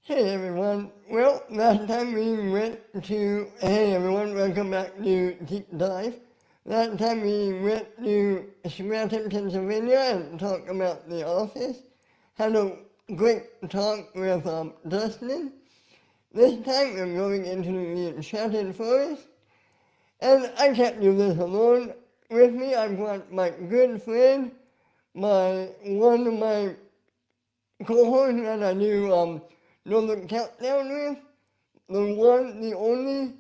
Hey everyone. Well, last time we went to. Hey everyone, welcome back to Deep Dive. Last time we went to Scranton, Pennsylvania and talked about The Office. Had a great talk with Dustin. This time we're going into the enchanted forest. And I can't do this alone. With me I've got my good friend, one of my co-hosts that I do know the countdown with. The one, the only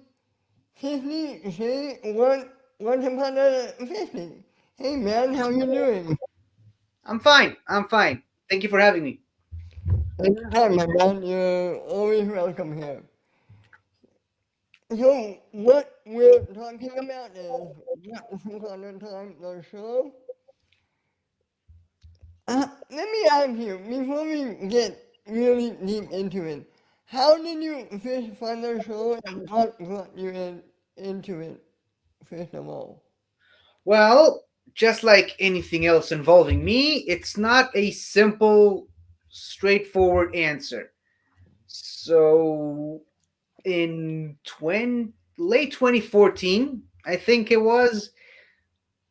50, say, once upon a 50. Hey man, how you doing? I'm fine. I'm fine. Thank you for having me. Anytime, my man, you're always welcome here. So, what we're talking about is Once Upon a Time, the show. Let me ask you, before we get really deep into it, how did you first find the show and what got you into it, first of all? Well, just like anything else involving me, it's not a simple, straightforward answer. So, in late 2014, I think it was,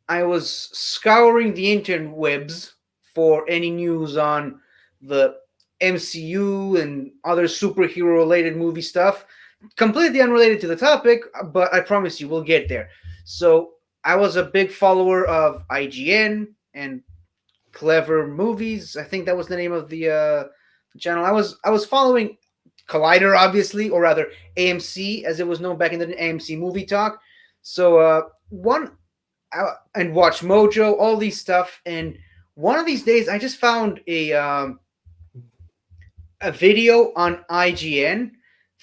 I was scouring the interwebs for any news on the MCU and other superhero related movie stuff. Completely unrelated to the topic, but I promise you we'll get there. So I was a big follower of IGN and Clever Movies. I think that was the name of the channel. I was following Collider, obviously, or rather AMC, as it was known back in the AMC Movie Talk. So one and Watch Mojo, all these stuff, and one of these days I just found a video on IGN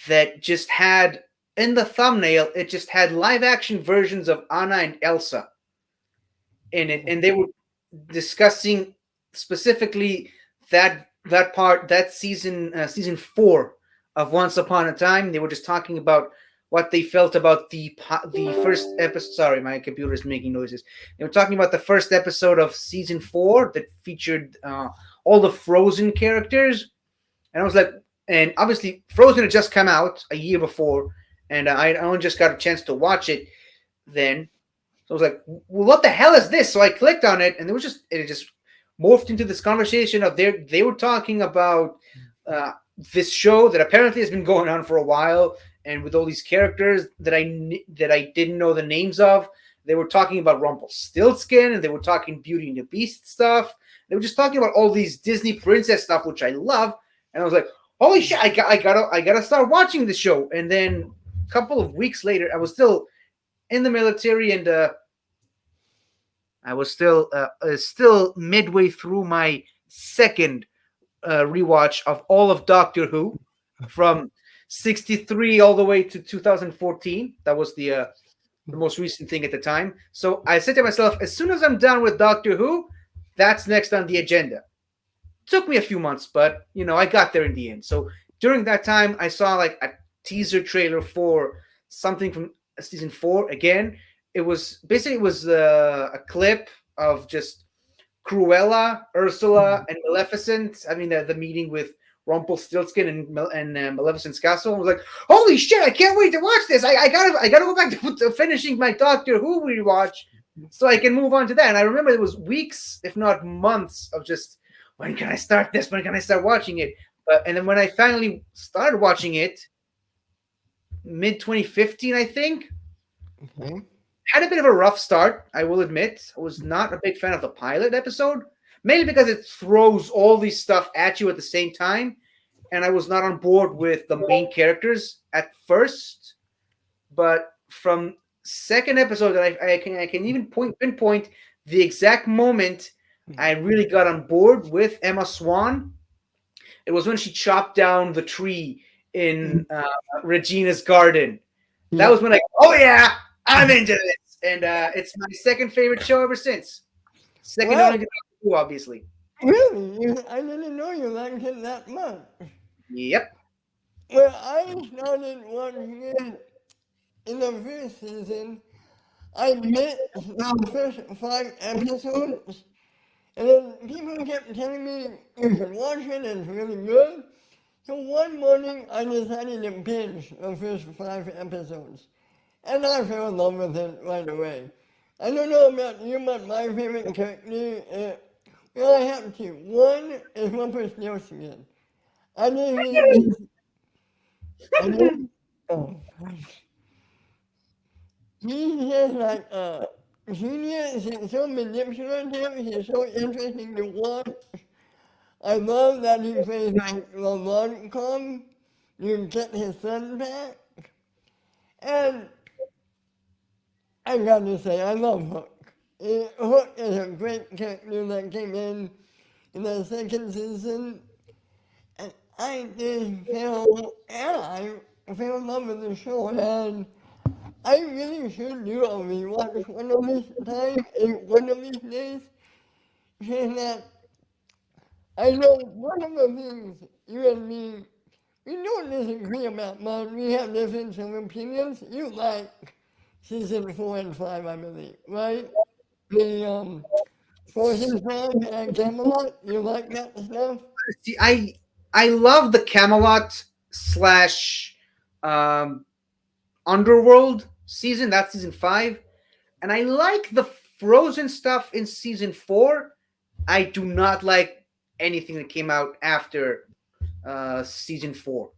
that just had in the thumbnail it just had live action versions of Anna and Elsa in it, and they were discussing specifically that season 4 of Once Upon a Time. They were just talking about what they felt about the first episode. Sorry, my computer is making noises. They were talking about the first episode of season 4 that featured all the Frozen characters, and I was like, and obviously Frozen had just come out a year before, and I only just got a chance to watch it then. So I was like, well, what the hell is this? So I clicked on it, and it just morphed into this conversation of they were talking about this show that apparently has been going on for a while, and with all these characters that I didn't know the names of. They were talking about Rumpelstiltskin, and they were talking Beauty and the Beast stuff. They were just talking about all these Disney princess stuff, which I love. And I was like, holy shit, I gotta start watching the show. And then a couple of weeks later, I was still in the military, and I was still midway through my second rewatch of all of Doctor Who from 63 all the way to 2014. That was the most recent thing at the time. So I said to myself, as soon as I'm done with Doctor Who, that's next on the agenda. Took me a few months, but I got there in the end. So during that time, I saw like a teaser trailer for something from season 4. Again, it was a clip of just Cruella, Ursula, and Maleficent having the meeting with Rumpelstiltskin and Maleficent's castle. I was like, holy shit! I can't wait to watch this. I gotta go back to finishing my Doctor Who rewatch so I can move on to that. And I remember it was weeks, if not months, of just when can I start this? When can I start watching it? And then when I finally started watching it, mid 2015, I think, Okay. had a bit of a rough start, I will admit. I was not a big fan of the pilot episode, mainly because it throws all these stuff at you at the same time, and I was not on board with the main characters at first. But from second episode, that I can even pinpoint the exact moment I really got on board with Emma Swan. It was when she chopped down the tree in Regina's garden. That was Yep. when oh yeah, I'm into this, and it's my second favorite show ever since. Second only Well, to Doctor Who, obviously. really? I didn't know you liked it that much. Yep. Well, I started watching it in the first season. I admit the first 5 episodes, and then people kept telling me you should watch it, it's really good. So one morning I decided to binge the first 5 episodes. And I fell in love with it right away. I don't know about you, but my favorite character, well, I have two. One is Rumpelstiltskin. I just think I just, oh, he's just like genius. He's so manipulative. He's so interesting to watch. I love that he plays like the rom-com. You get his son back. And I gotta say, I love Hook. Hook is a great character that came in the second season. And I just fell, yeah, I fell in love with the show. And I really should do a rewatch one of these times, one of these days. Saying that I know one of the things you and me, we don't disagree about, but we have difference of opinions. You like season 4 and 5, I believe, right? The Frozen Farm and Camelot, you like that stuff? See, I love the Camelot slash um, Underworld season. That's season 5, and I like the Frozen stuff in season 4. I do not like anything that came out after season 4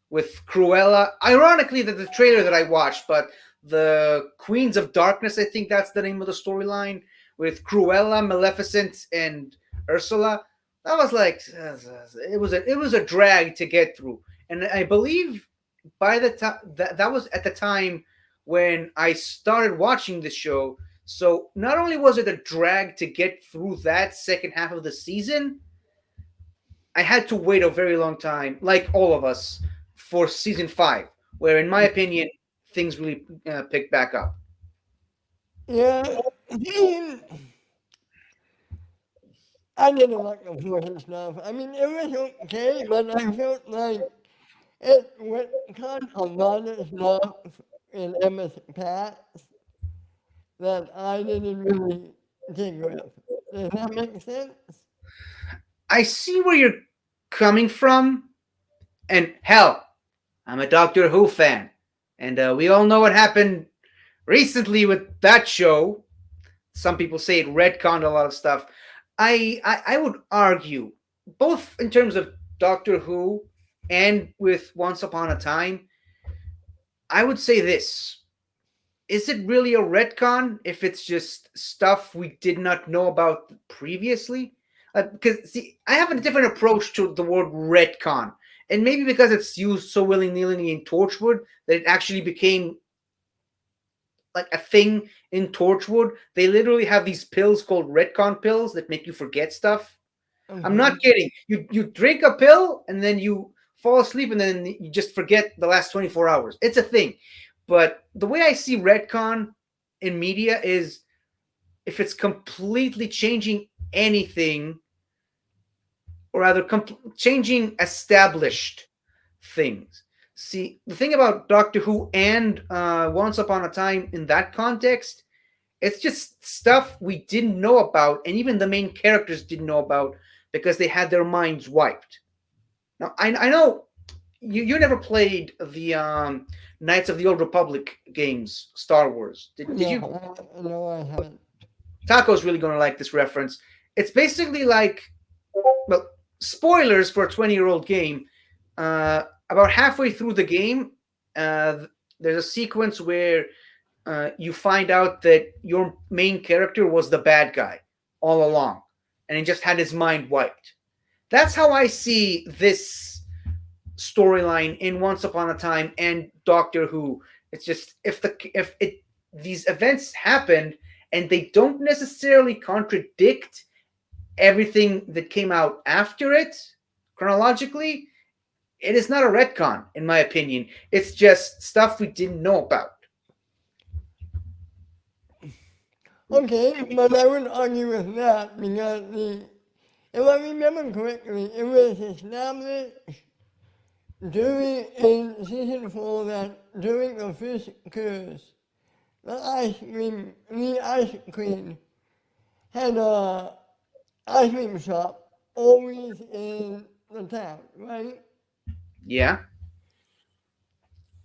with Cruella. Ironically, the trailer that I watched, but the Queens of Darkness, I think that's the name of the storyline with Cruella, Maleficent, and Ursula. That was like it was a drag to get through, and I believe by the time that was at the time when I started watching the show. So not only was it a drag to get through that second half of the season, I had to wait a very long time, like all of us, for season 5, where, in my opinion, things really picked back up. Yeah, Dean, I didn't like the Frozen stuff. I mean, it was okay, but I felt like it went kind of a lot of stuff in Emma's past that I didn't really dig with. Does that make sense? I see where you're coming from, and hell, I'm a Doctor Who fan, and we all know what happened recently with that show. Some people say it retconned a lot of stuff. I would argue, both in terms of Doctor Who and with Once Upon a Time, I would say this: is it really a retcon if it's just stuff we did not know about previously? Because see, I have a different approach to the word retcon, and maybe because it's used so willy nilly in Torchwood that it actually became like a thing in Torchwood. They literally have these pills called retcon pills that make you forget stuff. I'm Mm-hmm. not kidding. You drink a pill and then you fall asleep and then you just forget the last 24 hours. It's a thing. But the way I see retcon in media is if it's completely changing anything, or rather changing established things. See, the thing about Doctor Who and Once Upon a Time in that context, it's just stuff we didn't know about, and even the main characters didn't know about because they had their minds wiped. Now, I know you never played the Knights of the Old Republic games, Star Wars. Did you? No, I haven't. Taco's really going to like this reference. It's basically like, well, spoilers for a 20-year-old game. About halfway through the game, uh, there's a sequence where you find out that your main character was the bad guy all along, and he just had his mind wiped. That's how I see this storyline in Once Upon a Time and Doctor Who. It's just if it these events happened and they don't necessarily contradict everything that came out after it chronologically, it is not a retcon, in my opinion. It's just stuff we didn't know about. Okay, but I would argue with that because if I remember correctly, it was established during in season 4 that during the first cruise, the ice queen had a ice cream shop always in the town, right? Yeah.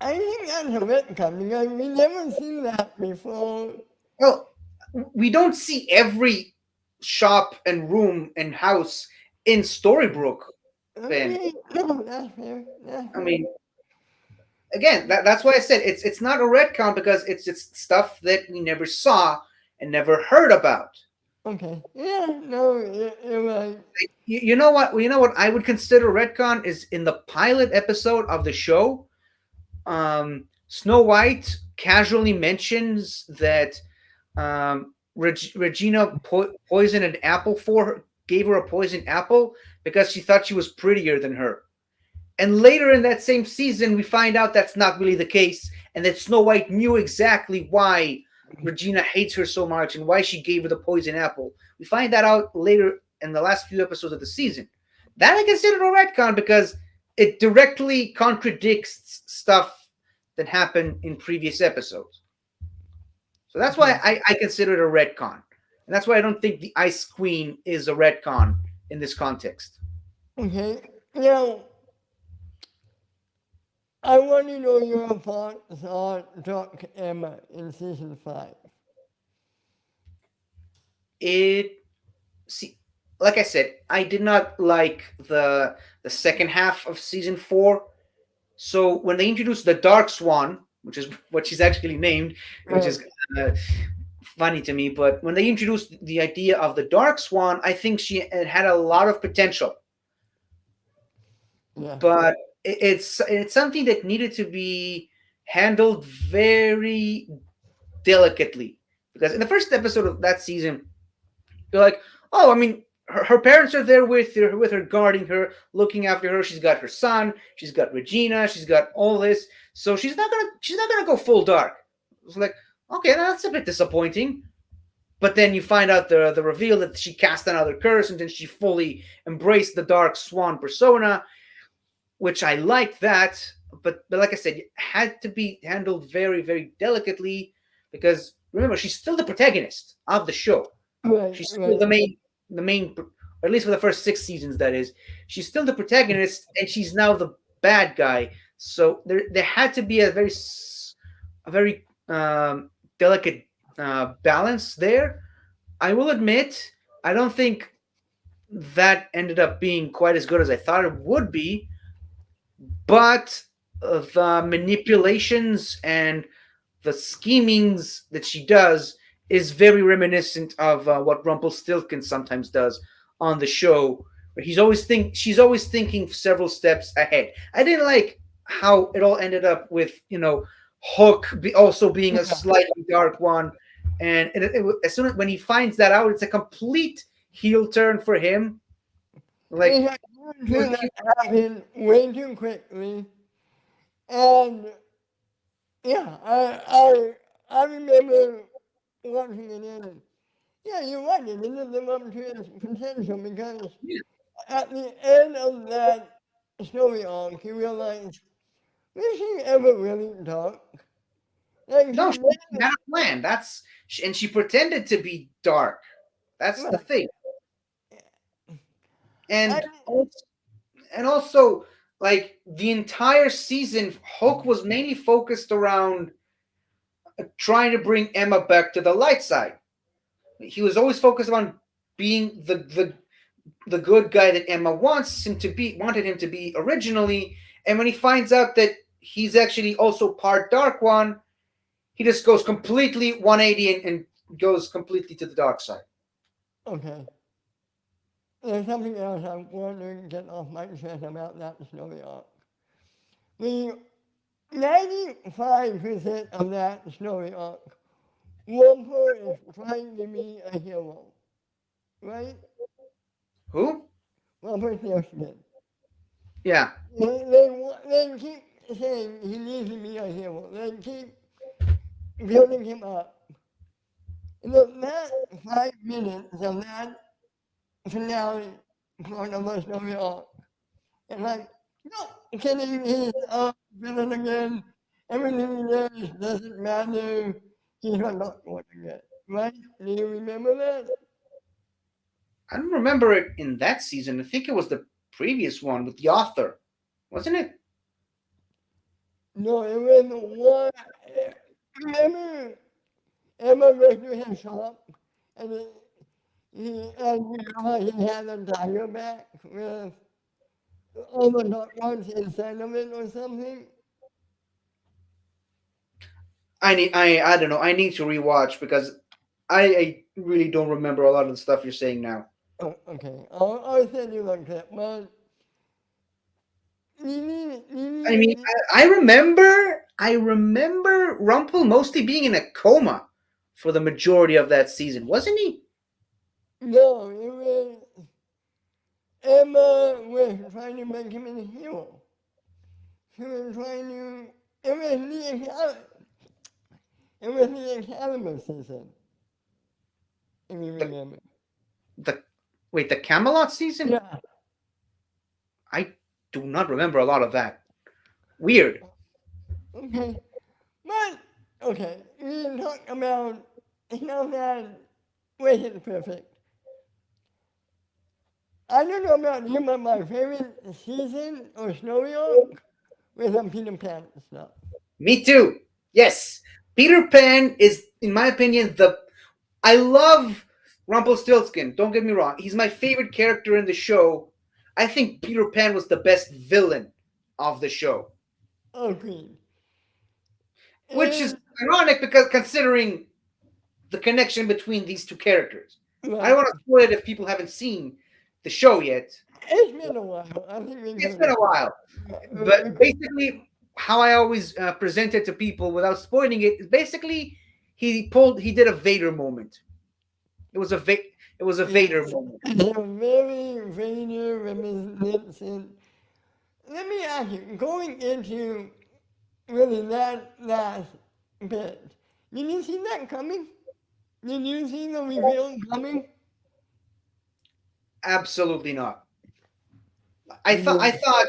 I think that's a retcon because we never seen that before. Well, we don't see every shop and room and house in Storybrooke, Ben. Okay, no, that's fair. That's I fair. mean, again, that's why I said it's not a retcon because it's just stuff that we never saw and never heard about. Okay, yeah, no, you're right. You know what? You know what I would consider retcon is in the pilot episode of the show. Snow White casually mentions that Regina poisoned an apple for her, gave her a poisoned apple because she thought she was prettier than her. And later in that same season, we find out that's not really the case, and that Snow White knew exactly why Regina hates her so much and why she gave her the poison apple. We find that out later in the last few episodes of the season. That I consider a retcon because it directly contradicts stuff that happened in previous episodes. So that's why Okay, I consider it a retcon. And that's why I don't think the Ice Queen is a retcon in this context. okay. Now, I want to know your thoughts on Doc Emma in season 5. It see, like I said, I did not like the second half of season 4. So when they introduced the Dark Swan, which is what she's actually named, which Right, is uh, funny to me, but when they introduced the idea of the Dark Swan, I think she it had a lot of potential, yeah, but it's something that needed to be handled very delicately because in the first episode of that season you're like, oh, I mean, her parents are there with her, guarding her, looking after her. She's got her son, she's got Regina, she's got all this, so she's not gonna go full dark. It's like, okay, that's a bit disappointing. But then you find out the reveal that she cast another curse and then she fully embraced the dark swan persona, which I like that. But like I said, it had to be handled very very delicately because remember she's still the protagonist of the show. right, She's still right. the main, or at least for the first 6 seasons. That is, she's still the protagonist, and she's now the bad guy. So there had to be a very delicate balance there. I will admit, I don't think that ended up being quite as good as I thought it would be, but the manipulations and the schemings that she does is very reminiscent of what Rumpelstiltskin sometimes does on the show, where she's always thinking several steps ahead. I didn't like how it all ended up with Hook also being a Yeah. slightly dark one, and as soon as when he finds that out, it's a complete heel turn for him. Like It he was, that he, happened way too quickly, and yeah, I remember watching it in. Yeah, you're right. It didn't live up to its potential because at the end of that story arc, you realize, was she ever really dark? Like, she no, she made had a plan. And she pretended to be dark. That's the right. thing. I, And also like the entire season, Hook was mainly focused around trying to bring Emma back to the light side. He was always focused on being the good guy that Emma wanted him to be originally. And when he finds out that he's actually also part Dark One, he just goes completely 180 and goes completely to the dark side. okay. There's something else I want to get off my chest about that story arc. The 95% of that story arc, Walter is trying to be a hero, right? Who? Walter Houston. Yeah. They keep saying he needs to be a hero. They keep building him up. Look, that 5 minutes of that finale part of the story arc, and like, no, killing his villain again. Everything he does doesn't matter. He's not going to get, right? Do you remember that? I don't remember it in that season. I think it was the previous one with the author, wasn't it? No, it was one. Remember Emma went to his shop and and you know how he had a tiger back with all the dog ones inside of it or something? I don't know. I need to rewatch because I really don't remember a lot of the stuff you're saying now. Oh, okay. I'll send you a clip, but I mean, I remember Rumpel mostly being in a coma for the majority of that season, wasn't he? no, it was Emma was trying to make him a hero. She was trying to. It was the it was the Academy season, if you The remember. the wait, the Camelot season? Yeah. I do not remember a lot of that. Weird. Okay. But okay, we can talk about how that was it perfect. I don't know about you, but my favorite season or story arc was on Peter Pan stuff. Me too. Yes, Peter Pan is, in my opinion, the. I love Rumpelstiltskin. Don't get me wrong; he's my favorite character in the show. I think Peter Pan was the best villain of the show, Agreed. which is And ironic because considering the connection between these two characters. I don't right, want to spoil it if people haven't seen the show yet. it's been a while. I think we It's been a could. while, but basically, how I always present it to people without spoiling it is basically he did a Vader moment. It was a it was a Vader Yes, moment. they're very Vader reminiscent. Let me ask you, going into really that last bit, did you see that coming? Did you see the reveal coming? Absolutely not. I No. thought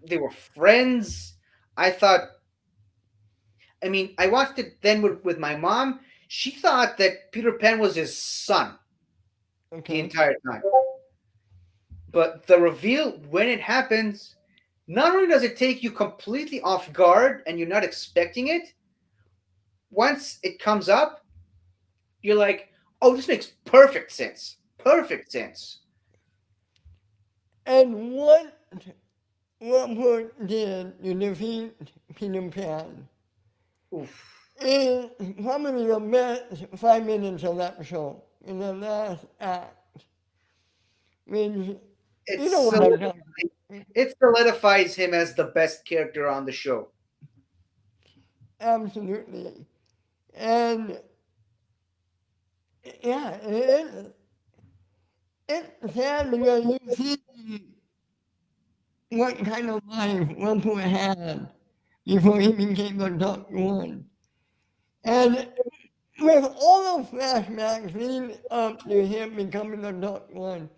they were friends. I thought. I mean, I watched it then with my mom. She thought that Peter Pan was his son the Okay. entire time. But the reveal, when it happens, not only does it take you completely off guard and you're not expecting it, once it comes up, you're like, oh, this makes perfect sense. Perfect sense. And what did to defeat Peter Pan Oof. is probably the best 5 minutes of that show in the last act. When you It's know what I'm talking it solidifies him as the best character on the show. absolutely. And yeah, it's sad because you see what kind of life Rumpel had before he became the Dark One. And with all the flashbacks leading up to him becoming the Dark One,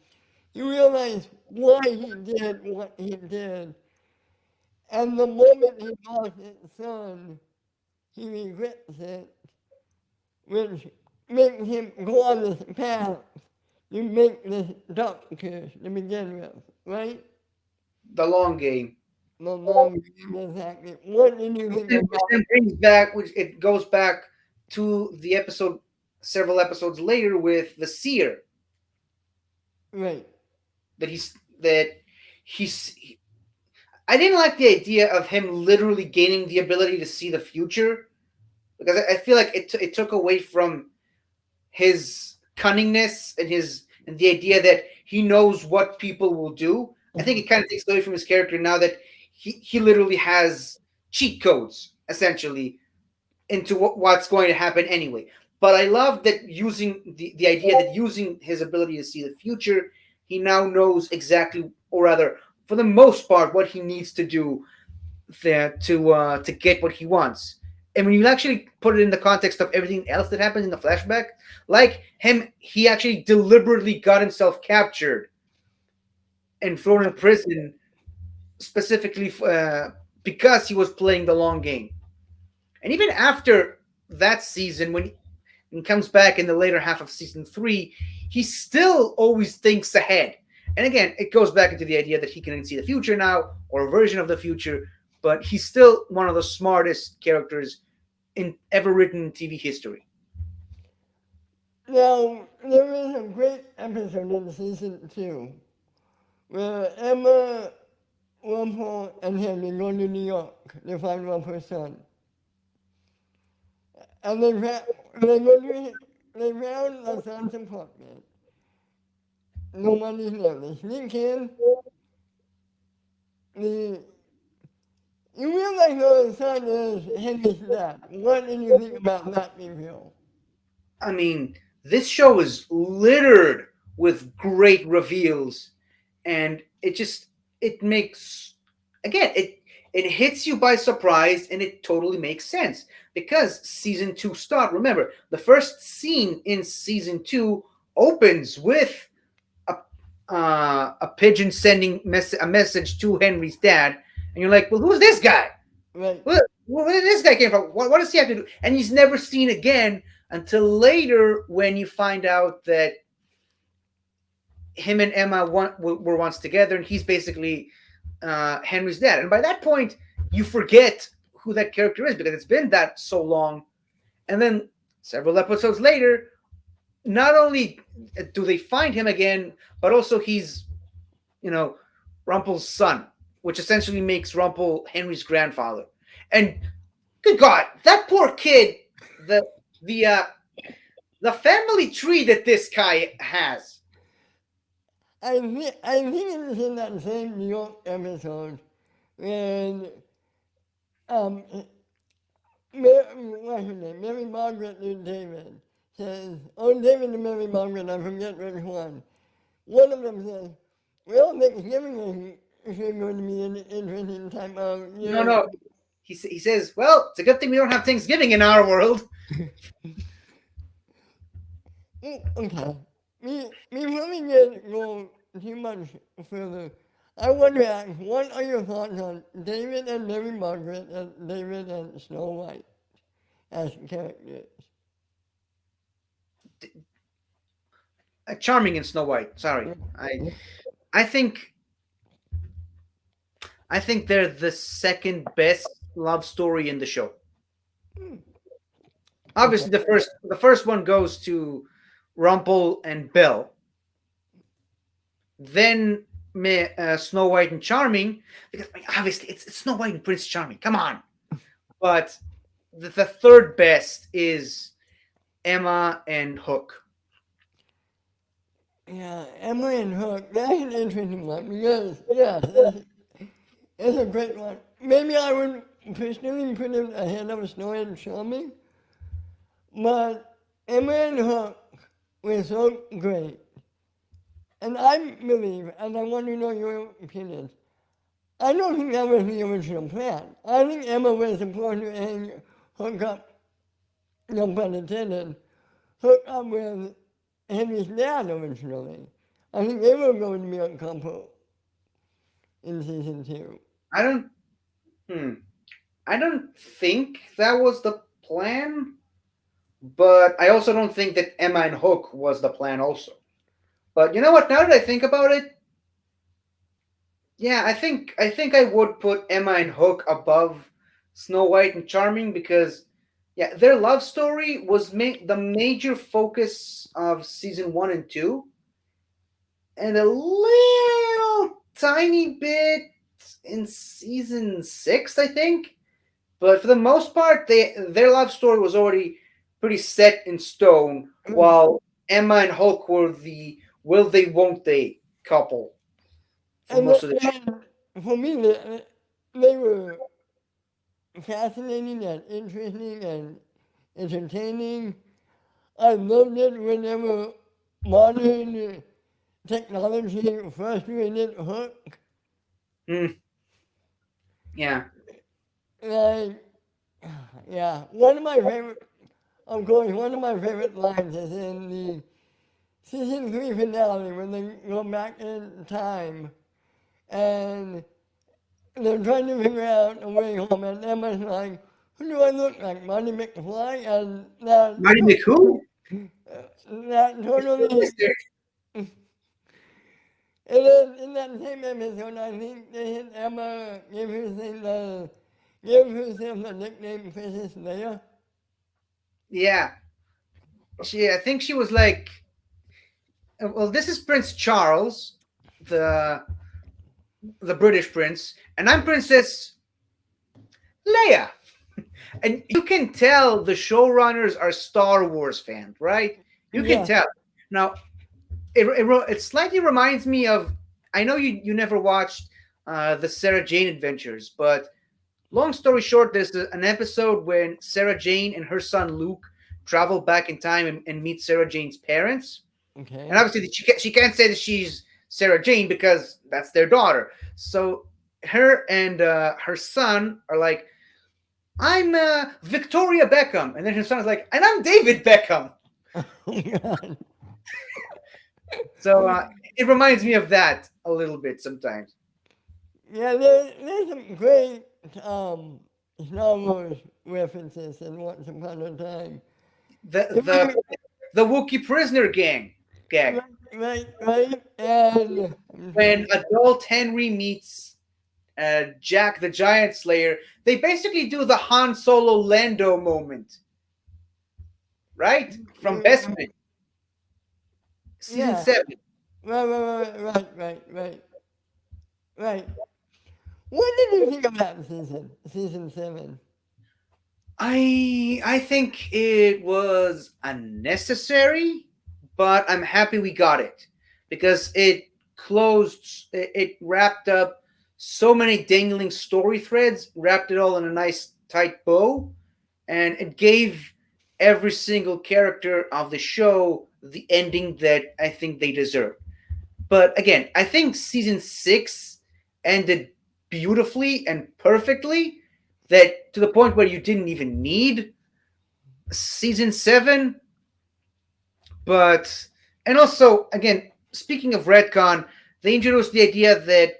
you realize why he did what he did. And the moment he lost his son, he regrets it, which makes him go on this path to make this doctor to begin with, right? The long game. The long game, exactly. What did you think Which about? then brings back, which it goes back to the episode several episodes later with the Seer Right. that he's I didn't like the idea of him literally gaining the ability to see the future because I feel like it took away from his cunningness and his and the idea that he knows what people will do. I think it kind of takes away from his character now that he literally has cheat codes essentially into what's going to happen anyway. But I love that using the idea that using his ability to see the future, he now knows exactly, or rather, for the most part, what he needs to do there to get what he wants. And when you actually put it in the context of everything else that happened in the flashback, like him, he actually deliberately got himself captured and thrown in prison specifically because he was playing the long game. And even after that season, when he comes back in the later half of season 3, he still always thinks ahead. And again, it goes back into the idea that he can see the future now, or a version of the future, but he's still one of the smartest characters in ever written in TV history. Now, there is a great episode in season 2 where Emma, Rumpel, and Henry go to New York to find Rumpel's son. And they go to, they found the son's apartment. Nobody's there. They sneak in. The, you realize the son is Henry's dad. What did you think about that reveal? I mean, this show is littered with great reveals, and it makes, again, it hits you by surprise, and it totally makes sense because season 2 start. Remember, the first scene in season 2 opens with a a pigeon sending a message to Henry's dad, and you're like, well, who's this guy? Right. Where did this guy came from? What does he have to do? And he's never seen again until later when you find out that him and Emma were once together, and he's basically Henry's dad. And by that point, you forget who that character is because it's been that so long. And then several episodes later, not only do they find him again, but also he's, Rumpel's son, which essentially makes Rumpel Henry's grandfather. And good God, that poor kid, the the uh, the family tree that this guy has. I think it was in that same New York episode when um, what's her name? Mary Margaret and David says, oh, David and Mary Margaret, I forget which one. One of them says, well, Thanksgiving is going to be an interesting time of year. No. He says, well, it's a good thing we don't have Thanksgiving in our world. Okay. Before we go too much further, I want to ask, what are your thoughts on David and Mary Margaret and David and Snow White as characters? Charming in Snow White. Sorry, I think they're the second best love story in the show. Obviously, the first one goes to Rumpel and Belle. Then Snow White and Charming, because obviously it's Snow White and Prince Charming. Come on, but the third best is Emma and Hook. Yeah, Emma and Hook, that's an interesting one because, yeah, it's a great one. Maybe I would personally put it ahead of Snow White and Charming, but Emma and Hook were so great. And I believe, and I want to know your opinion, I don't think that was the original plan. I think Emma was supposed to hang Hook up, no pun intended, Hook up with Henry's dad originally. I think they were going to be a couple in season 2. I don't think that was the plan, but I also don't think that Emma and Hook was the plan also. But you know what? Now that I think about it, yeah, I think I would put Emma and Hook above Snow White and Charming because yeah, their love story was the major focus of season 1 and 2, and a little tiny bit in season 6, I think. But for the most part, their love story was already pretty set in stone, while Emma and Hulk were the will they, won't they couple for most of the show. For me, they were fascinating and interesting and entertaining. I loved it whenever modern technology frustrated Hook. Mm, yeah. Like, yeah, one of my favorite, of course, one of my favorite lines is in the season 3 finale when they go back in time and they're trying to figure out a way home, and Emma's like, who do I look like, Marty McFly? And Marty McWho? that totally, And then in that same episode, I think they had Emma give herself the nickname Princess Leia. Yeah, I think she was like, well, this is Prince Charles, the the British prince, and I'm Princess Leia. And you can tell the showrunners are Star Wars fans, right? You can Yeah. tell. Now, it slightly reminds me of. I know you never watched the Sarah Jane Adventures, but long story short, there's an episode when Sarah Jane and her son Luke travel back in time and meet Sarah Jane's parents. And Okay. obviously, she can't say that she's Sarah Jane because that's their daughter. So her and her son are like, I'm Victoria Beckham. And then her son is like, and I'm David Beckham. Oh God. So it reminds me of that a little bit sometimes. Yeah, there's some great um, Star Wars references in Once Upon a Time. The If the you- the Wookiee prisoner gag. Right, right, and I'm When trying. adult Henry meets Jack the Giant Slayer, they basically do the Han Solo Lando moment, right? From Bespin, season Yeah, 7. right. Right. What did you think of that season 7? I think it was unnecessary, but I'm happy we got it because it wrapped up so many dangling story threads, wrapped it all in a nice tight bow, and it gave every single character of the show the ending that I think they deserve. But again, I think season 6 ended beautifully and perfectly, that to the point where you didn't even need season 7. But and also again, speaking of retcon, they introduced the idea that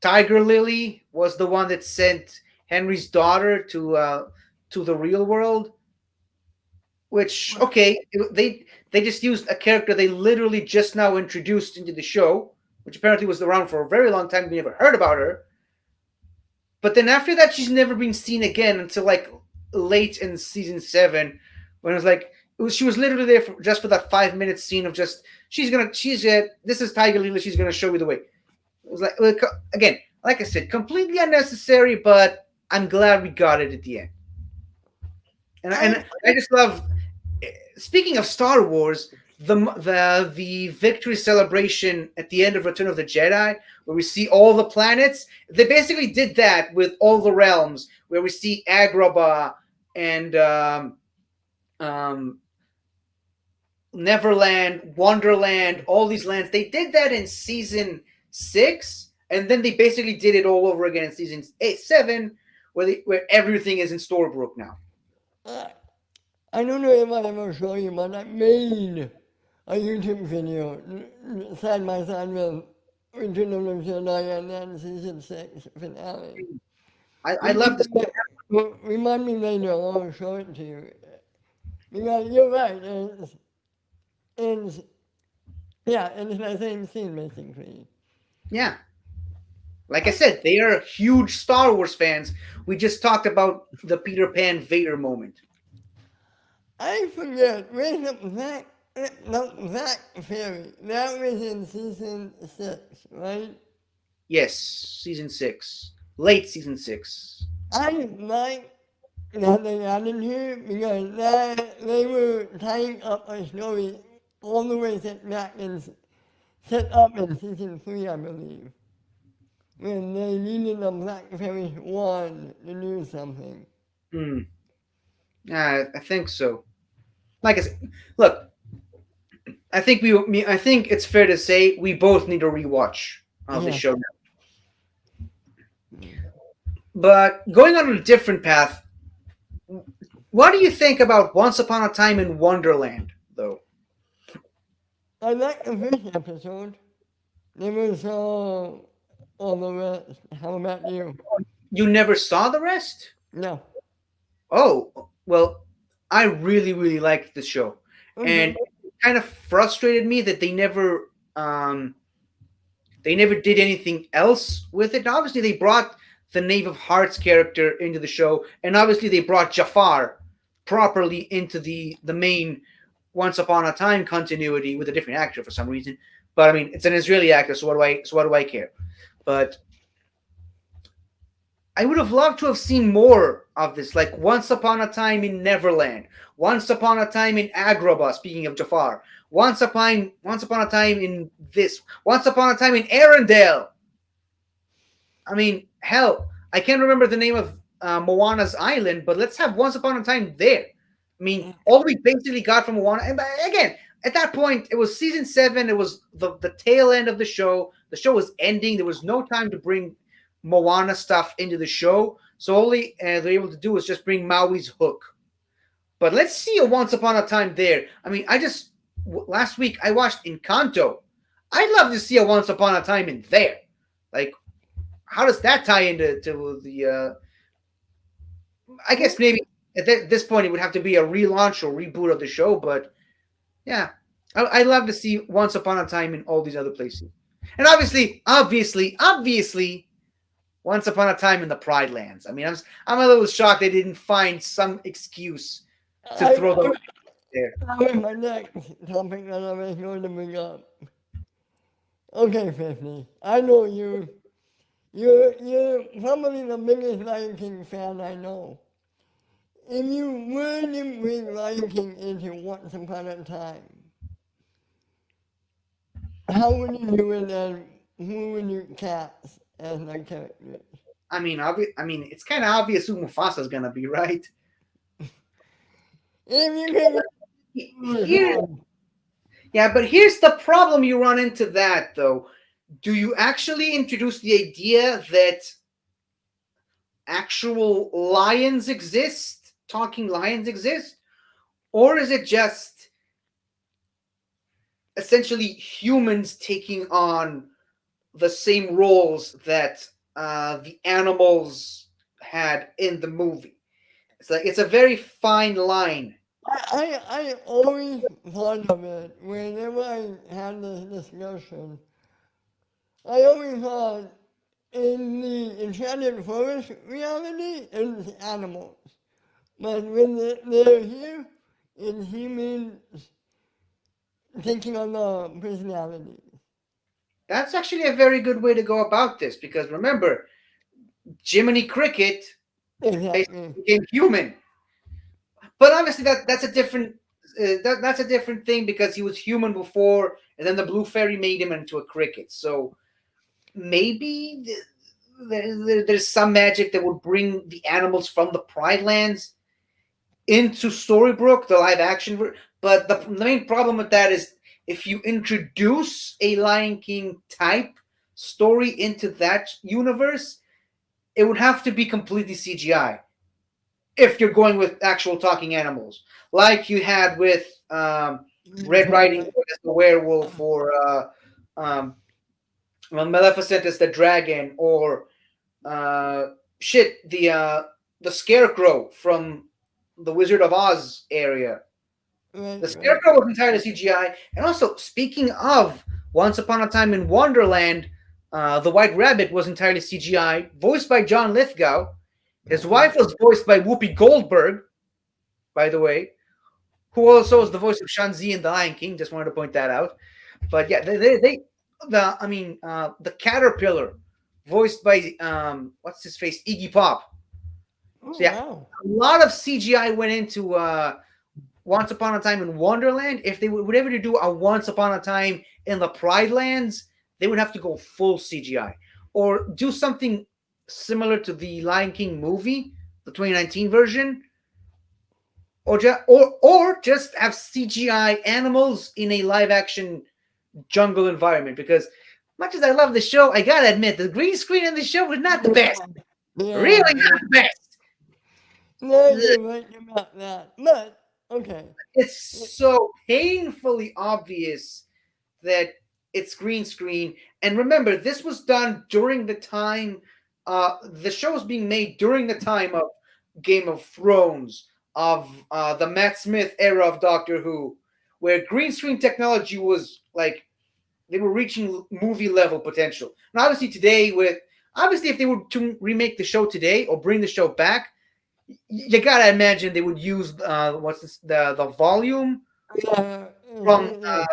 Tiger Lily was the one that sent Henry's daughter to the real world. Which okay, they just used a character they literally just now introduced into the show, which apparently was around for a very long time. We never heard about her. But then after that, she's never been seen again until like late in season 7, when it was like she was literally there just for that 5 minute scene of just she's this is Tiger Lily, she's gonna show you the way. It was like again, like I said, completely unnecessary, but I'm glad we got it at the end. And I I just love. Speaking of Star Wars, the victory celebration at the end of Return of the Jedi, where we see all the planets, they basically did that with all the realms, where we see Agrabah and um, Neverland, Wonderland, all these lands. They did that in season 6, and then they basically did it all over again in season 7, where everything is in Storybrooke now. I I don't know if I ever show you, but I made a YouTube video side by side with Return of the Jedi and then season 6 finale. I We love this. remind me later, I'll show it to you. Because you're right, it's yeah, it's the same scene basically. Yeah. Like I said, they are huge Star Wars fans. We just talked about the Peter Pan Vader moment. I forget, where's that theory? That was in season 6, right? Yes, season 6, late season 6. I like that they added here because they were tying up a story all the way set up in season 3, I believe. When they needed a Black Fairy wand to do something. Hmm. I think so. Like I said, look, I think it's fair to say we both need a rewatch of the Yeah. show now. But going on a different path, what do you think about Once Upon a Time in Wonderland, though? I like the first episode. There was all the rest. How about you? You never saw the rest? No. Oh, well, I really, really liked the show. And Okay. it kind of frustrated me that they never um, They never did anything else with it. Obviously, they brought the Knave of Hearts character into the show, and obviously they brought Jafar properly into the main Once Upon a Time continuity with a different actor for some reason. But I mean, it's an Israeli actor, so what do I care? But I would have loved to have seen more of this, like Once Upon a Time in Neverland, Once Upon a Time in Agrabah. Speaking of Jafar, Once Upon a Time in this, Once Upon a Time in Arendelle. I mean, hell, I can't remember the name of Moana's island, but let's have Once Upon a Time there. I mean, all we basically got from Moana, and again, at that point, it was season 7. It was the tail end of the show. The show was ending. There was no time to bring Moana stuff into the show. So only they're able to do is just bring Maui's hook. But let's see a Once Upon a Time there. I mean, last week I watched Encanto. I'd love to see a Once Upon a Time in there. Like, how does that tie into the? I guess maybe at this point it would have to be a relaunch or reboot of the show. But yeah, I'd love to see Once Upon a Time in all these other places. And obviously, Once Upon a Time in the Pride Lands. I mean, I'm a little shocked they didn't find some excuse to throw them there. That was my next topic that I was going to bring up. Okay, 50. I know you. You're probably the biggest Lion King fan I know. If you were to bring Lion King into Once Upon a Time, how would you do it and who would you cast as the characters? I mean, it's kind of obvious who Mufasa's gonna be, right? If you could Here, yeah, but here's the problem you run into that though. Do you actually introduce the idea that actual lions exist, talking lions exist, or is it just essentially humans taking on the same roles that the animals had in the movie? It's like it's a very fine line. I always thought of it whenever I had this discussion. I always thought in the enchanted forest reality, it's animals. But when they're here, it's humans taking on the personalities. That's actually a very good way to go about this because remember, Jiminy Cricket basically Exactly. became human. But obviously, that's a different that's a different thing because he was human before, and then the blue fairy made him into a cricket. So maybe there's some magic that would bring the animals from the Pride Lands into Storybrooke, the live action. But the main problem with that is if you introduce a Lion King type story into that universe, it would have to be completely CGI if you're going with actual talking animals, like you had with Red Riding Hood as the werewolf, or um, well, Maleficent as the dragon, or the Scarecrow from the Wizard of Oz area. The Right. Scarecrow was entirely CGI. And also, speaking of Once Upon a Time in Wonderland, the White Rabbit was entirely CGI, voiced by John Lithgow. His wife was voiced by Whoopi Goldberg, by the way, who also is the voice of Shanzi in The Lion King. Just wanted to point that out. But yeah, the caterpillar, voiced by what's his face, Iggy Pop. Oh, So yeah, wow. a lot of CGI went into Once Upon a Time in Wonderland. If they would ever do a Once Upon a Time in the Pride Lands, they would have to go full CGI or do something similar to the Lion King movie, the 2019 version, or just have CGI animals in a live action jungle environment. Because much as I love the show, I gotta admit the green screen in the show was not the best. Really Yeah, not the best. no, you're right about that. But, okay. It's so painfully obvious that it's green screen. And remember, this was done during the time, the show was being made during the time of Game of Thrones, of the Matt Smith era of Doctor Who, where green screen technology was like they were reaching movie level potential. And obviously today, with obviously if they were to remake the show today or bring the show back, you gotta imagine they would use what's this, the volume Yeah, from yeah.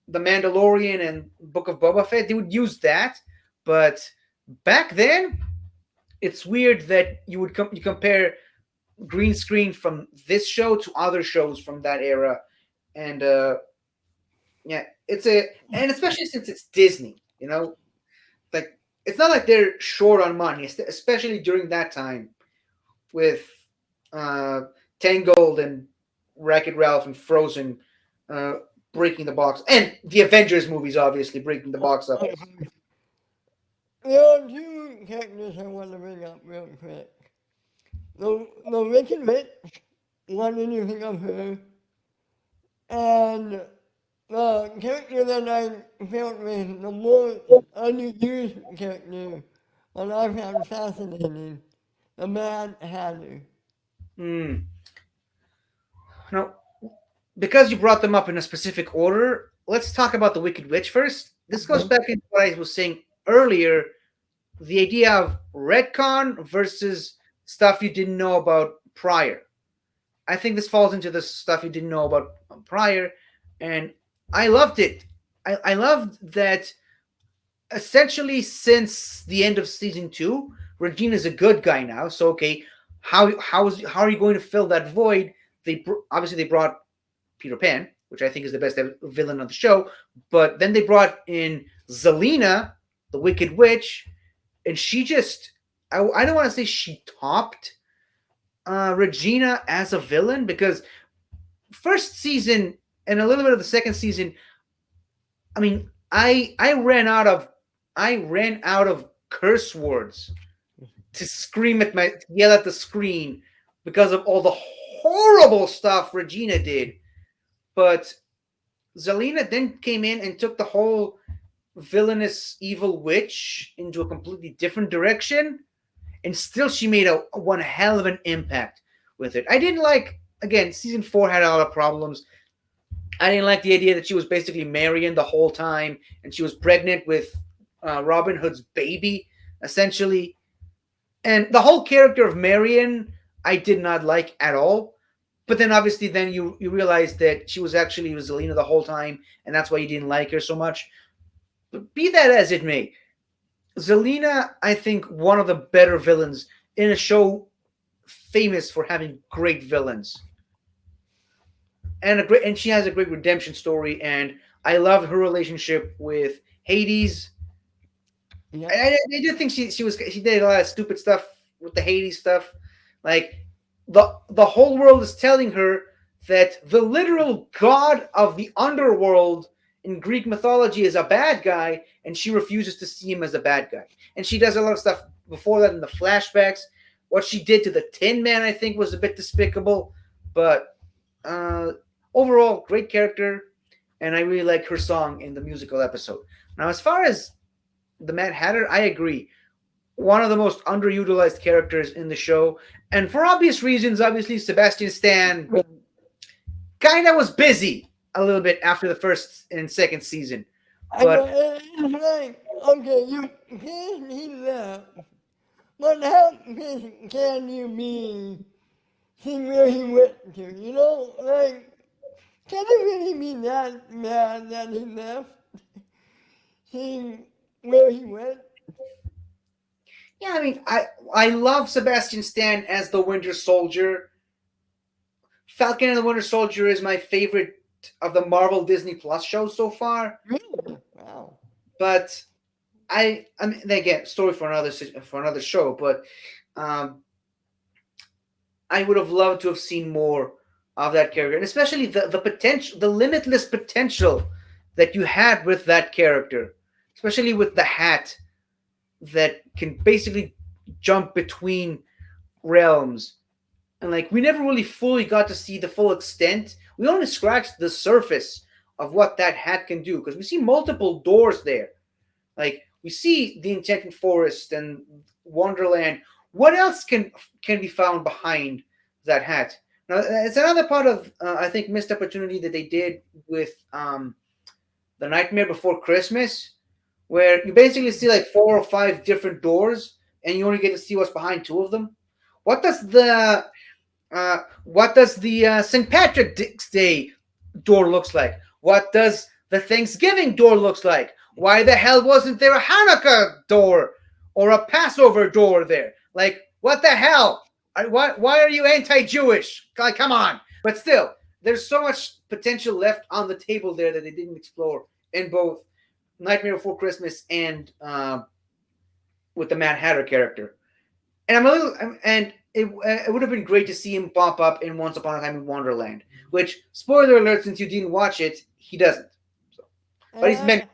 the Mandalorian and Book of Boba Fett. They would use that, but back then, it's weird that you compare green screen from this show to other shows from that era, and yeah, it's a and especially since it's Disney, like it's not like they're short on money, especially during that time with uh, Tangled and Wreck-It Ralph and Frozen uh, breaking the box, and the Avengers movies obviously breaking the box office. There are two characters I want to bring up real quick. The Wicked Witch, what did you think of her? And the character that I felt was the more underused character, and I found fascinating, the Mad Hatter. Hmm. Now, because you brought them up in a specific order, let's talk about the Wicked Witch first. This goes Okay. back into what I was saying earlier, the idea of retcon versus stuff you didn't know about prior. I think this falls into the stuff you didn't know about prior, and I loved it. I loved that essentially since the end of season two, Regina's a good guy now. So okay, how are you going to fill that void? Obviously they brought Peter Pan, which I think is the best villain on the show, but then they brought in Zelina, the Wicked Witch, and she just I don't want to say she topped Regina as a villain because first season and a little bit of the second season, I mean, I ran out of curse words to yell at the screen because of all the horrible stuff Regina did. But Zelina then came in and took the whole villainous evil witch into a completely different direction, and still she made a one hell of an impact with it. I didn't like again, season four had a lot of problems. I didn't like the idea that she was basically Marion the whole time, and she was pregnant with Robin Hood's baby, essentially. And the whole character of Marion, I did not like at all. But then obviously, then you realize that she was actually Rosalina the whole time, and that's why you didn't like her so much. But be that as it may, Zelina, I think, one of the better villains in a show famous for having great villains. And she has a great redemption story, and I love her relationship with Hades. Yeah. I do think she did a lot of stupid stuff with the Hades stuff. Like the whole world is telling her that the literal god of the underworld in Greek mythology is a bad guy, and she refuses to see him as a bad guy. And she does a lot of stuff before that in the flashbacks. What she did to the Tin Man, I think, was a bit despicable, but uh, overall, great character, and I really like her song in the musical episode. Now, as far as the Mad Hatter, I agree. One of the most underutilized characters in the show, and for obvious reasons, obviously Sebastian Stan kind of was busy a little bit after the first and second season, I know, but it's like, okay, you can he left, but how pissed can you be seeing where he went to, you know? Like, can it really be that mad that he left, seeing where he went? yeah, I mean, I love Sebastian Stan as the Winter Soldier. Falcon and the Winter Soldier is my favorite of the Marvel Disney Plus shows so far, Really? Wow. but I mean again story for another show, but um, I would have loved to have seen more of that character, and especially the potential, the limitless potential that you had with that character, especially with the hat that can basically jump between realms. And like we never really fully got to see the full extent. We only scratched the surface of what that hat can do because we see multiple doors there. Like we see the enchanted forest and Wonderland. What else can be found behind that hat? Now it's another part of I think missed opportunity that they did with The Nightmare Before Christmas, where you basically see like 4 or 5 different doors, and you only get to see what's behind 2 of them. What does the St. Patrick's Day door looks like? What does the Thanksgiving door looks like? Why the hell wasn't there a Hanukkah door or a Passover door there? Like, what the hell? Why are you anti-Jewish? Like, come on. But still, there's so much potential left on the table there that they didn't explore in both Nightmare Before Christmas and with the Mad Hatter character. And I'm a little, and it would have been great to see him pop up in Once Upon a Time in Wonderland. Which, spoiler alert, since you didn't watch it, he doesn't. So, but he's meant.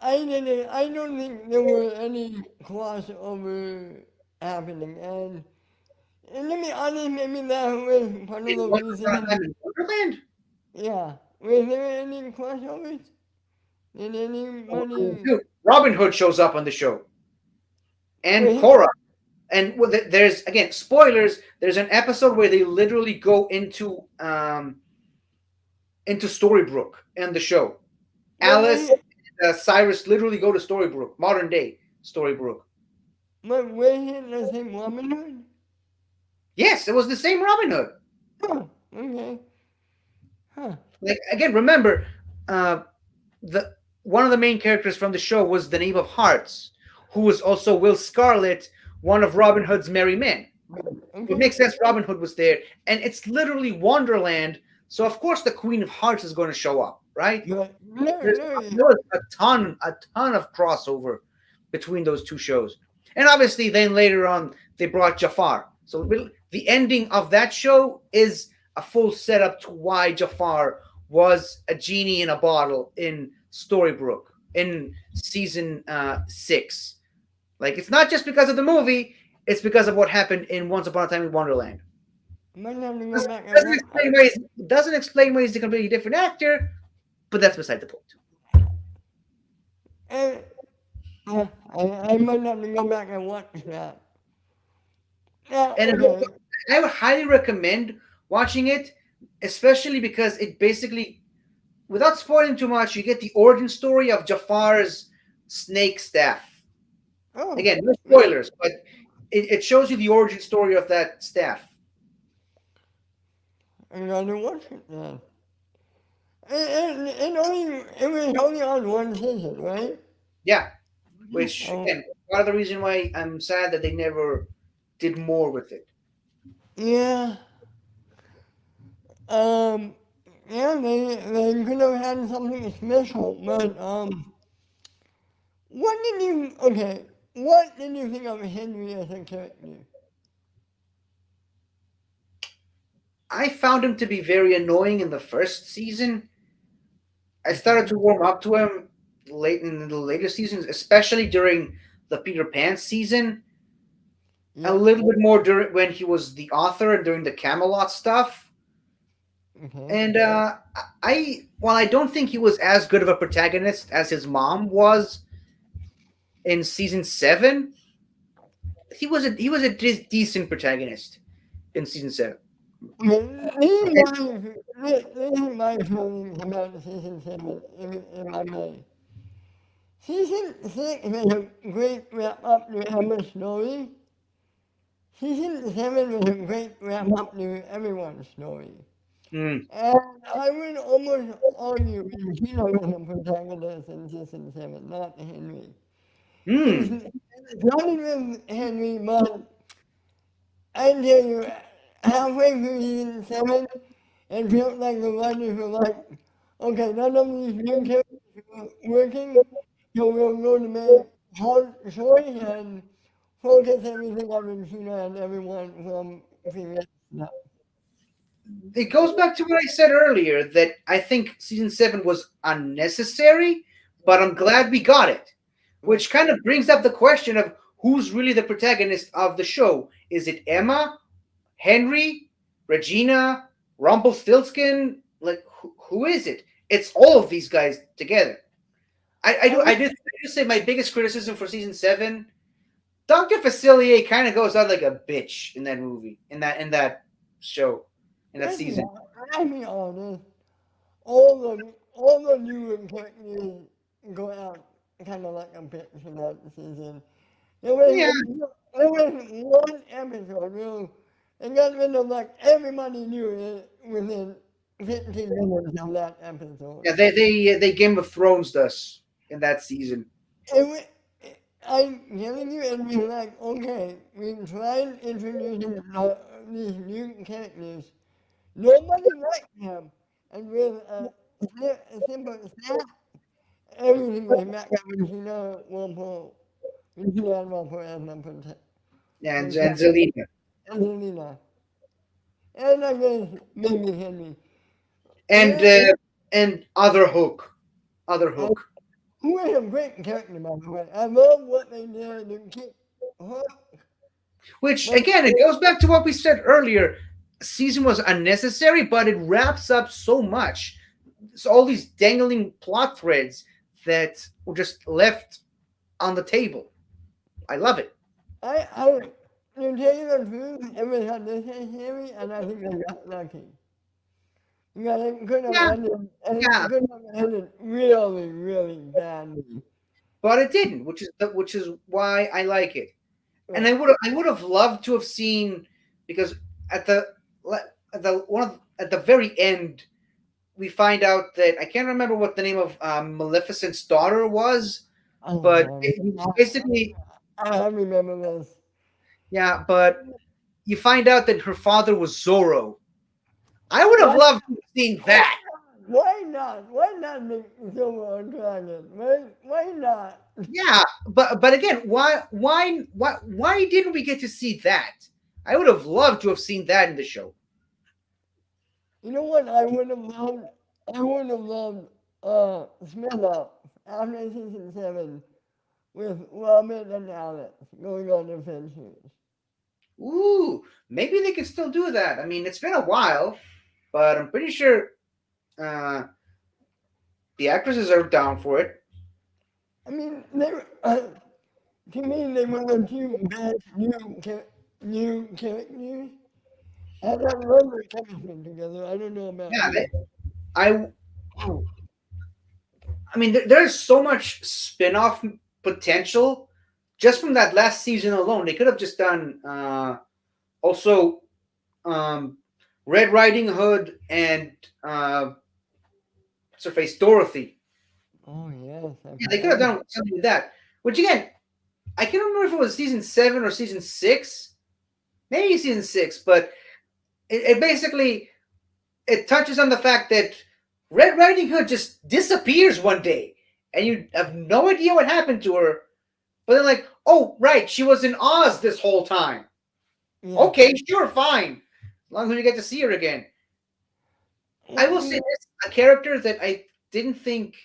I didn't. I don't think there were any crossover happening, and let me honest, maybe that was part of In the Once Upon a Time reason. in Wonderland. Yeah, was there any crossovers? Did anybody? Dude, Robin Hood shows up on the show, and Wait, Cora. And there's again spoilers. There's an episode where they literally go into Storybrooke in the show. Alice wait, and Cyrus literally go to Storybrooke, modern day Storybrooke. but was it the same Robin Hood? Yes, it was the same Robin Hood. Huh, okay. Huh. Like again, remember, uh, the one of the main characters from the show was the Knave of Hearts, who was also Will Scarlet, one of Robin Hood's merry men. It Okay. makes sense Robin Hood was there, and it's literally Wonderland, so of course the Queen of Hearts is going to show up, right? But no, There's no. there was a ton of crossover between those two shows, and obviously then later on they brought Jafar. So the ending of that show is a full setup to why Jafar was a genie in a bottle in Storybrooke in season 6. Like it's not just because of the movie; it's because of what happened in Once Upon a Time in Wonderland. Might have to go Doesn't, back and doesn't watch. explain why doesn't explain why he's a completely different actor, but that's beside the point. And, I might have to go back and watch that. Yeah, And okay. I would highly recommend watching it, especially because it basically, without spoiling too much, you get the origin story of Jafar's snake staff. Oh, Again, no spoilers, but it shows you the origin story of that staff. I gotta watch it then. It was only on one season, right? Yeah, which Oh, again, part of the reason why I'm sad that they never did more with it. yeah. Um, yeah, they could have had something special, but, what did you think of Henry as a character? I found him to be very annoying in the first season. I started to warm up to him late in the later seasons, especially during the Peter Pan season. A Yeah, little bit more during when he was the author and during the Camelot stuff. okay. And while I don't think he was as good of a protagonist as his mom was in season 7, he was a decent protagonist in season 7. This is my feelings about season 7, if I may. Season 6 was a great wrap up to Emma's story. Season 7 was a great wrap up to everyone's story. Mm. And I would almost argue Regina was the protagonist in season 7, not Henry. Mm. It started with Henry, but I tell you, halfway through season 7, it felt like the writers were like, okay, none of these new characters are working, so we're going to make hard choice and focus everything on Regina and everyone from previous stuff. It goes back to what I said earlier that I think season 7 was unnecessary, but I'm glad we got it. Which kind of brings up the question of who's really the protagonist of the show. Is it Emma, Henry, Regina, Rumpelstiltskin? Like, who is it? It's all of these guys together. I did say my biggest criticism for season 7. Dr. Facilier kind of goes out like a bitch in that movie, in that show, in that Let's be season. honest, all all the new characters go out kind of like a bit in that season. Yeah, There was one episode where they got rid of like everybody knew it within 15 minutes of that episode. yeah. They Game of Thrones us in that season. It was, I'm telling you, and we're like, okay, we tried introducing these new characters. Nobody liked them. And with a simple snap, everything was back at Regina Walpole. Regina Walpole as my And Zelina Angelina. And I guess maybe Henry. and Yeah, uh, and other I, Hook. who is a great character, by the way. I love what they did to keep her. Which But again, it goes back to what we said earlier. Season was unnecessary, but it wraps up so much. So all these dangling plot threads that were just left on the table. I love it. I, to tell you the truth, it was unnecessary, and I think they got lucky. Because it could have Yeah, ended, and it yeah, could have ended really, really badly. but it didn't, which is why I like it. And Right. I would have loved to have seen, because at the at the one of, at the very end we find out that I can't remember what the name of Maleficent's daughter was, Oh, but man. it was basically, I remember this. yeah. But you find out that her father was Zorro. I would have Why, loved to have seen that. why not? Why not make Silver a dragon? Why not? Yeah, but again, why didn't we get to see that? I would have loved to have seen that in the show. You know what I would have loved? I would have loved spinoff after season 7 with Robert and Alex going on adventures. Ooh, maybe they can still do that. I mean, it's been a while, but I'm pretty sure uh, the actresses are down for it. I mean, to me, they were the two best new characters. And I love their chemistry together. I don't know about Yeah, you. I I mean, there's so much spin-off potential just from that last season alone. They could have just done also um, Red Riding Hood and what's her face, Dorothy. Oh, yes, I Yeah, they could have forgot. done something with that. Which again, I can't remember if it was season 7 or season 6, maybe season 6, but it basically it touches on the fact that Red Riding Hood just disappears one day, and you have no idea what happened to her. But then, like, oh right, she was in Oz this whole time. Yeah. Okay, sure, fine, as long as you get to see her again. I will say this: a character that I didn't think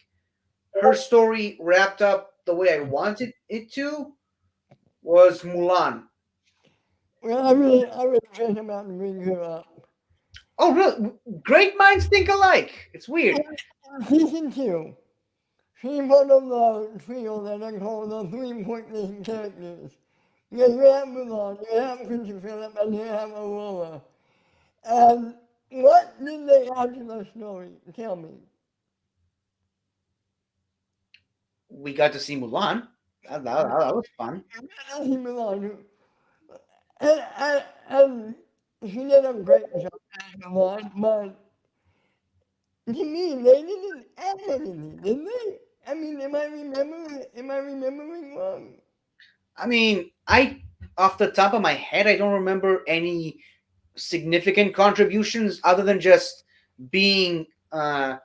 her story wrapped up the way I wanted it to was Mulan. Well, I was just about to bring her up. Oh, really? Great minds think alike. It's weird. In season 2, she's one of the trio that I call the three pointless characters. Because you have Mulan, you have Christopher Philip, and you have Aurora. And what did they add to the story? Tell me. We got to see Mulan. That was fun. Christopher Mulan, and she did a great job as Mulan, but to me, they didn't add anything, did they? I mean, am I remembering wrong? I mean, I off the top of my head, I don't remember any significant contributions other than just being a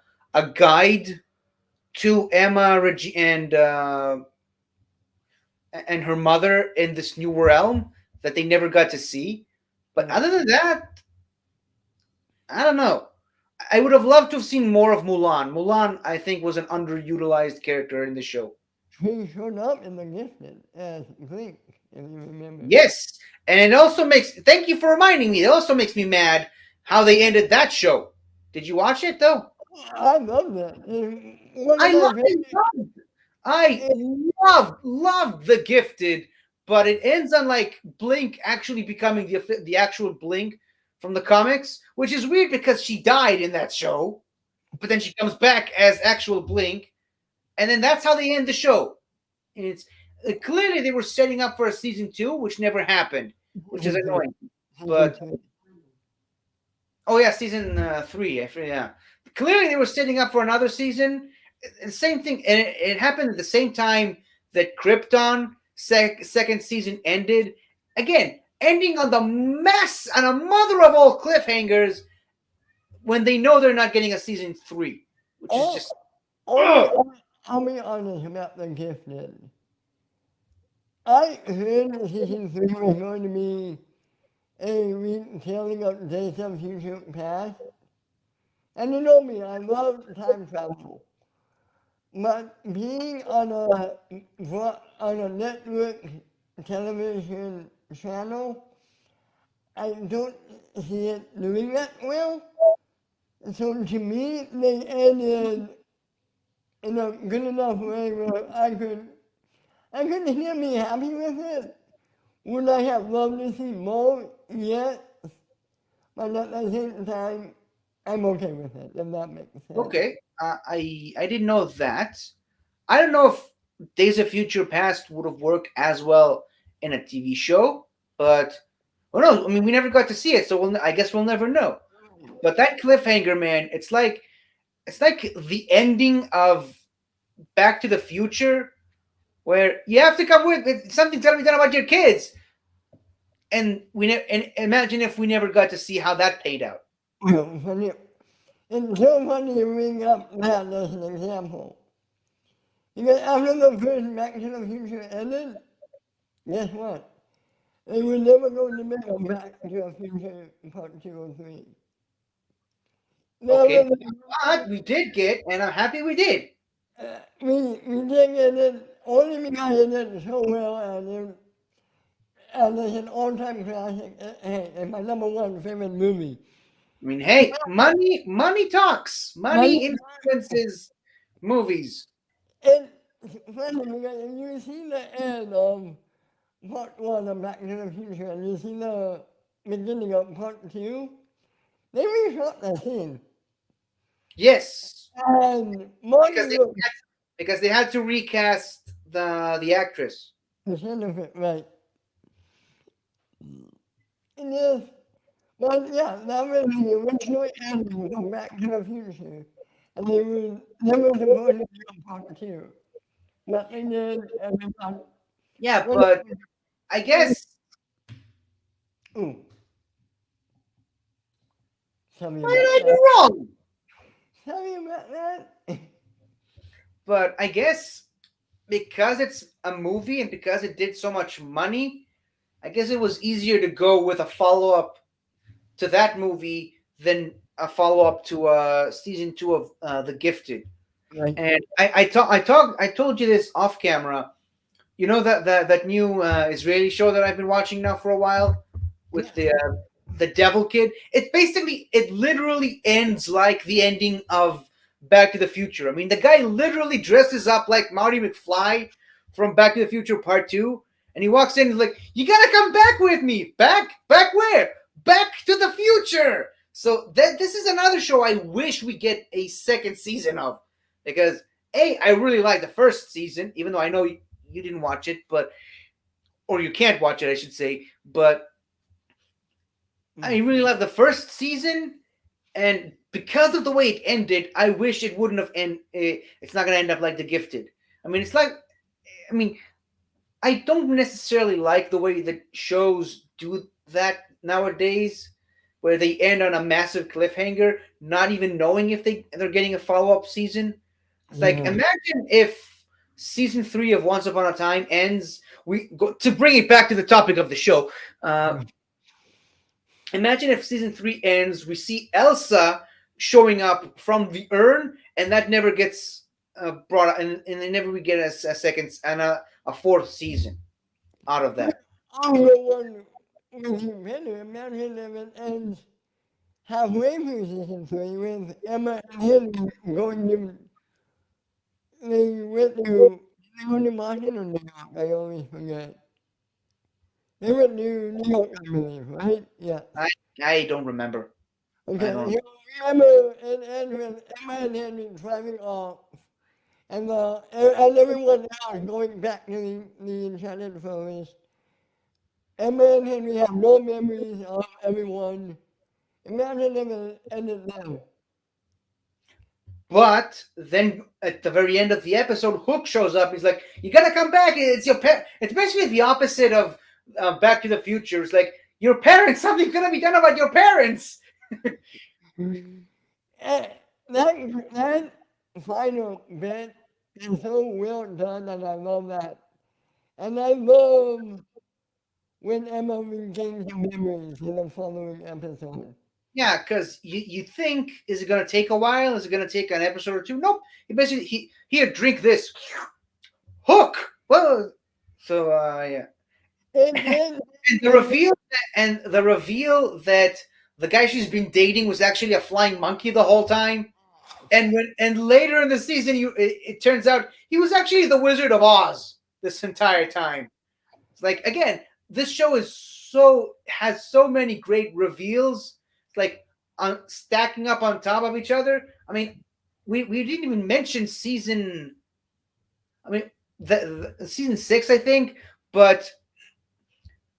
guide to Emma and her mother in this new realm that they never got to see. But Right. other than that, I don't know. I would have loved to have seen more of Mulan. Mulan, I think, was an underutilized character in the show. He showed up in the gifted as Blink, if you remember. Yes, and it also makes. Thank you for reminding me. It also makes me mad how they ended that show. Did you watch it though? I love that. And one of I my love favorite, it. I eh, loved The Gifted, but it ends on like Blink actually becoming the actual Blink from the comics, which is weird because she died in that show. but then she comes back as actual Blink, and then that's how they end the show. And it's clearly they were setting up for a season two, which never happened, which is Season three. annoying. Season But three. oh yeah, season three. Yeah, clearly they were setting up for another season. Same thing, and it happened at the same time that Krypton second season ended. Again, ending on the mess on a mother of all cliffhangers when they know they're not getting a season three, which is Oh, just only, ugh. I'll be honest about the gifted. I heard season three was going to be a retelling of Days of Future Past. And you know me, I love time travel. But being on a network television channel, I don't see it doing that well. So to me, they ended in a good enough way where I could hear me happy with it. Would I have loved to see more? Yes. But at the same time, I'm okay with it, if that makes sense. Okay. I didn't know that. I don't know if Days of Future Past would have worked as well in a TV show, but well, no. I mean, we never got to see it, so I guess we'll never know. But that cliffhanger, man, it's like the ending of Back to the Future, where you have to come with something's got to be done about your kids, and and imagine if we never got to see how that paid out. Funny. It's so funny you bring up that as an example. Because after the first Back to the Future ended, guess what? They were never going to make a Back to the Future Part 2 or 3. Never, Okay, but we did get, and I'm happy we did. we did get it only because it did so well and it's an all-time classic. Hey, it's my number one favorite movie. I mean, hey, money talks. Money, Money influences movies. it's funny because if you see the end of Part 1 of Back to the Future and you see the beginning of Part 2, they reshot the scene. Yes, And because Marty they was because they had to recast the actress. the end of it, right? And yes, but yeah, that was the original ending of Back to the Future. And they were never supposed to do a Part 2. But they did, and they thought, Yeah, when, but I guess ooh, sorry what did about I that. do wrong? Sorry about that. But I guess because it's a movie and because it did so much money, I guess it was easier to go with a follow up to that movie than a follow up to season two of The Gifted. Right. And I told you this off camera. You know that new Israeli show that I've been watching now for a while with Yeah. the Devil Kid. It literally ends like the ending of Back to the Future. I mean, the guy literally dresses up like Marty McFly from Back to the Future Part Two, and he walks in and is like, "You gotta come back with me. Back where? Back to the future." So this is another show I wish we get a second season of because I really like the first season, even though I know you didn't watch it, but or you can't watch it, I should say. But I Mm. really love the first season, and because of the way it ended, I wish it wouldn't have end. It's not gonna end up like The Gifted. I mean, I mean, I don't necessarily like the way that shows do that nowadays, where they end on a massive cliffhanger, not even knowing if they're getting a follow up season. It's like Yeah. imagine if season three of Once Upon a Time ends. We go to bring it back to the topic of the show. Uh, Imagine if season three ends, we see Elsa showing up from the urn, and that never gets brought up, and then never we get a second and a fourth season out of that. I don't know what was better. Imagine if it ends halfway through season 3 with Emma and him going to, they went to, they went to Boston or New York, I always forget. They went to New York, I believe, right? Yeah. I I don't remember. I Okay, don't. you remember in Edwin, Emma and Henry driving off, and everyone else going back to the enchanted forest. Emma and Henry have no memories of everyone. Imagine if it ended there. But then at the very end of the episode, Hook shows up. He's like, "You gotta come back. It's your pet." It's basically the opposite of Back to the Future. It's like your parents. Something's gonna be done about your parents. Eh, that final bit is so well done, and I love that. And I love when Emma regains her memories in the following episode. Yeah, because you think, is it gonna take a while? Is it gonna take an episode or two? Nope. He basically here, drink this. Hook. Whoa. So yeah. And then, And the and reveal that the guy she's been dating was actually a flying monkey the whole time. And later in the season, it turns out he was actually the Wizard of Oz this entire time. It's like, again, this show has so many great reveals, like stacking up on top of each other. I mean, we didn't even mention season. I mean, the season 6, I think, but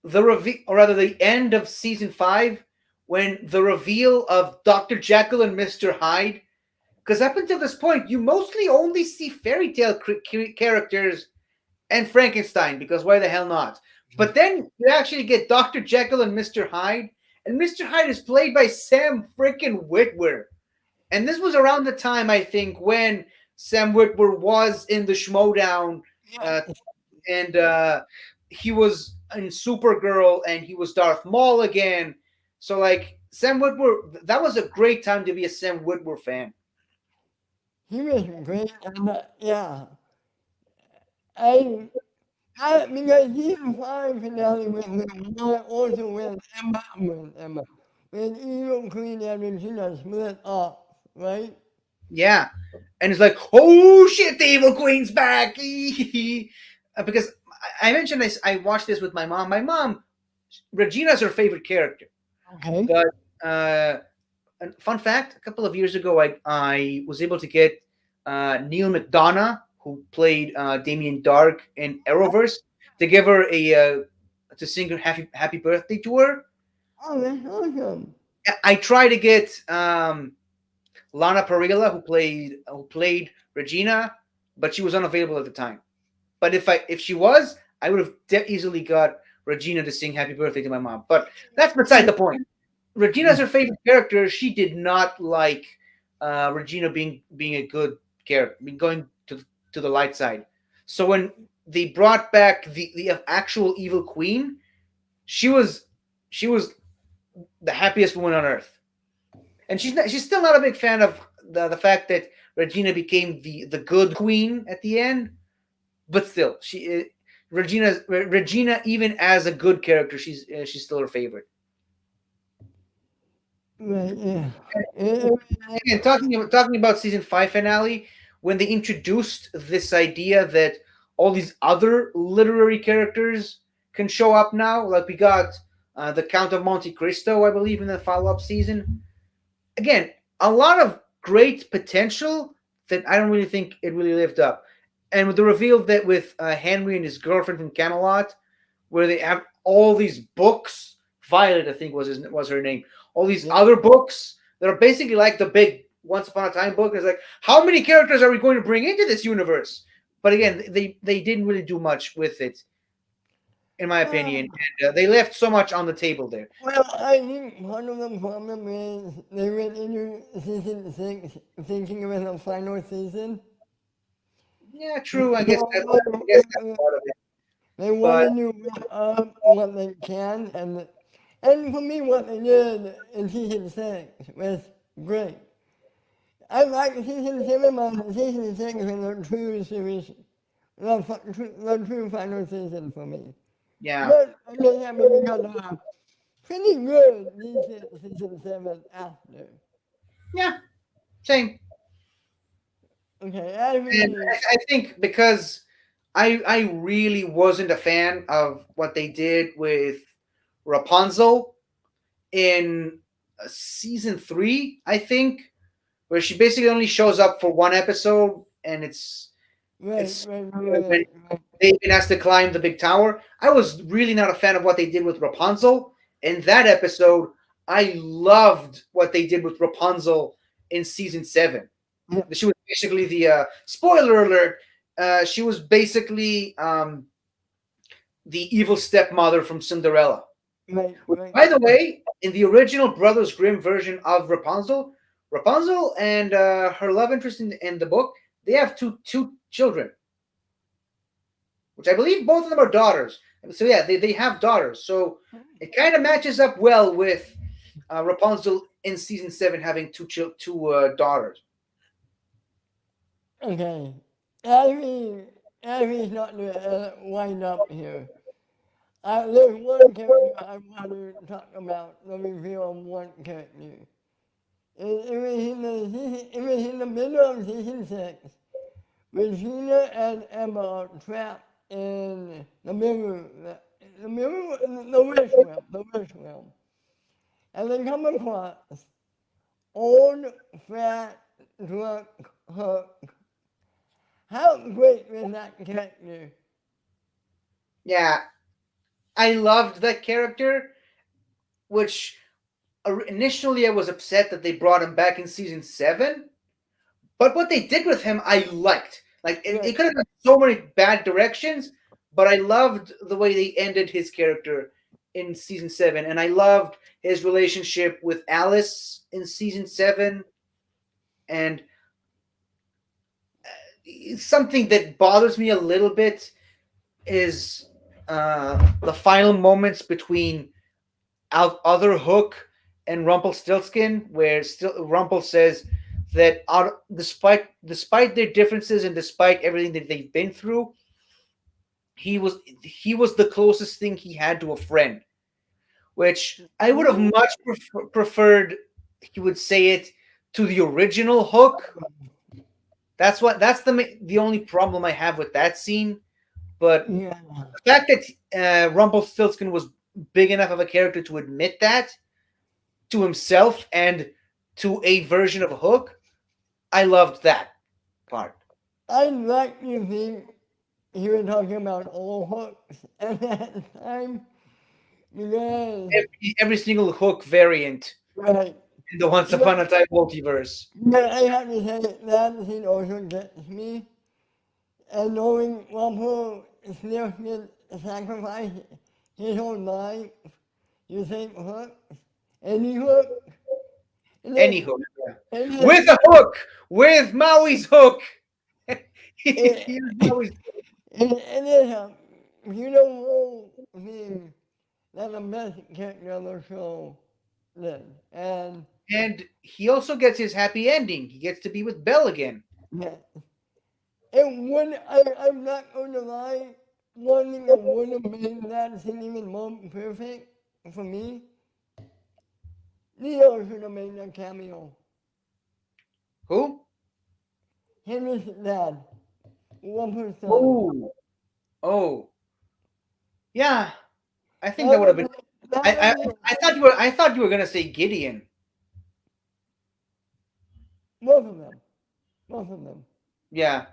the reveal, or rather, the end of season 5, when the reveal of Dr. Jekyll and Mr. Hyde. Because up until this point, you mostly only see fairy tale characters and Frankenstein, because why the hell not? But then you actually get Dr. Jekyll and Mr. Hyde, and Mr. Hyde is played by Sam freaking Witwer. And this was around the time, I think, when Sam Witwer was in the Schmodown, yeah, uh, and he was in Supergirl, and he was Darth Maul again. So, like, Sam Witwer, that was a great time to be a Sam Witwer fan. he was great, and yeah, I, because season 5 finale was also when Emma, when Evil Queen and Regina split up, right? Yeah. And it's like, oh shit, the evil queen's back. Because I mentioned this, I watched this with my mom. My mom, Regina's her favorite character. Okay. But and fun fact, a couple of years ago, I was able to get Neil McDonough, who played Damien Dark in Arrowverse, to give her to sing her happy birthday to her. Oh, that's awesome. I tried to get Lana Parrilla, who played Regina, but she was unavailable at the time. But if she was, I would have easily got Regina to sing "Happy Birthday" to my mom. But that's beside the point. Regina's her favorite character. She did not like Regina being a good character, going to the light side. So when they brought back the actual evil queen, she was the happiest woman on earth. And she's still not a big fan of the fact that Regina became the good queen at the end, but still, Regina, even as a good character, she's still her favorite. Right, yeah. Eh, Again, talking about season 5 finale, when they introduced this idea that all these other literary characters can show up now, like we got the Count of Monte Cristo, I believe, in the follow-up season. Again, a lot of great potential that I don't really think it really lived up. And with the reveal that with Henry and his girlfriend from Camelot, where they have all these books, Violet, I think was her name, all these yeah. other books that are basically like the big Once Upon a Time book. It's like, how many characters are we going to bring into this universe? But again, they didn't really do much with it, in my opinion. And they left so much on the table there. Well, I think part of the problem is they went into season 6 thinking it was a final season. Yeah, true. I guess that I guess that's So, part of it. they But wanted to wrap up what they can, and for me, what they did in season 6 was great. I like season 7, but season 6 was the true series, the true final season for me. yeah, But they have become pretty good season 7 after. yeah, same. Okay, And actually, I think because I really wasn't a fan of what they did with Rapunzel in season 3, I think, where she basically only shows up for one episode, and Right, it's right, when right, right. David has to climb the big tower. I was really not a fan of what they did with Rapunzel in that episode. I loved what they did with Rapunzel in season 7. Yeah, She was basically the spoiler alert. She was basically the evil stepmother from Cinderella. right, right. By the way, in the original Brothers Grimm version of Rapunzel, Rapunzel and her love interest in the book, they have two children, which I believe both of them are daughters. So yeah, they have daughters. So it kind of matches up well with Rapunzel in season 7 having two daughters. Okay. As we not to wind up here, there's one character I want to talk about, the reveal of one character. It was in the middle of season 6. Regina and Emma are trapped in the wish realm. And they come across old, fat, drunk Hook. How great was that character? Yeah, I loved that character, which initially I was upset that they brought him back in season 7. But what they did with him, I liked. Like it Right. could have gone so many bad directions, but I loved the way they ended his character in season 7, and I loved his relationship with Alice in season 7. And something that bothers me a little bit is the final moments between other Hook and Rumpelstiltskin, where still Rumpel says that despite their differences and despite everything that they've been through, he was the closest thing he had to a friend. Which I would have much preferred he would say it to the original Hook. That's the only problem I have with that scene. But Yeah. the fact that Rumpelstiltskin was big enough of a character to admit that to himself and to a version of Hook, I loved that part. I'd like to think he was talking about all hooks at that time because, Every single Hook variant right. in the Once But, Upon a Time multiverse. but I have to say that scene also gets me. And knowing Wampo still did sacrifice his own life to save Hook, any Hook, and Any then, Hook. and With then, a hook! With Maui's hook! it, Here's Maui's. and then beautiful thing that the best character of the show did. And And he also gets his happy ending. He gets to be with Belle again. yeah, I'm not going to lie, one thing that would have made that scene even more perfect for me, Leo should have made a cameo. Who? Henry's dad, one person. Oh. Oh. Yeah. I think that That would have would been. be, that I, would I be I thought you were gonna say Gideon. both of them, both of them. Yeah.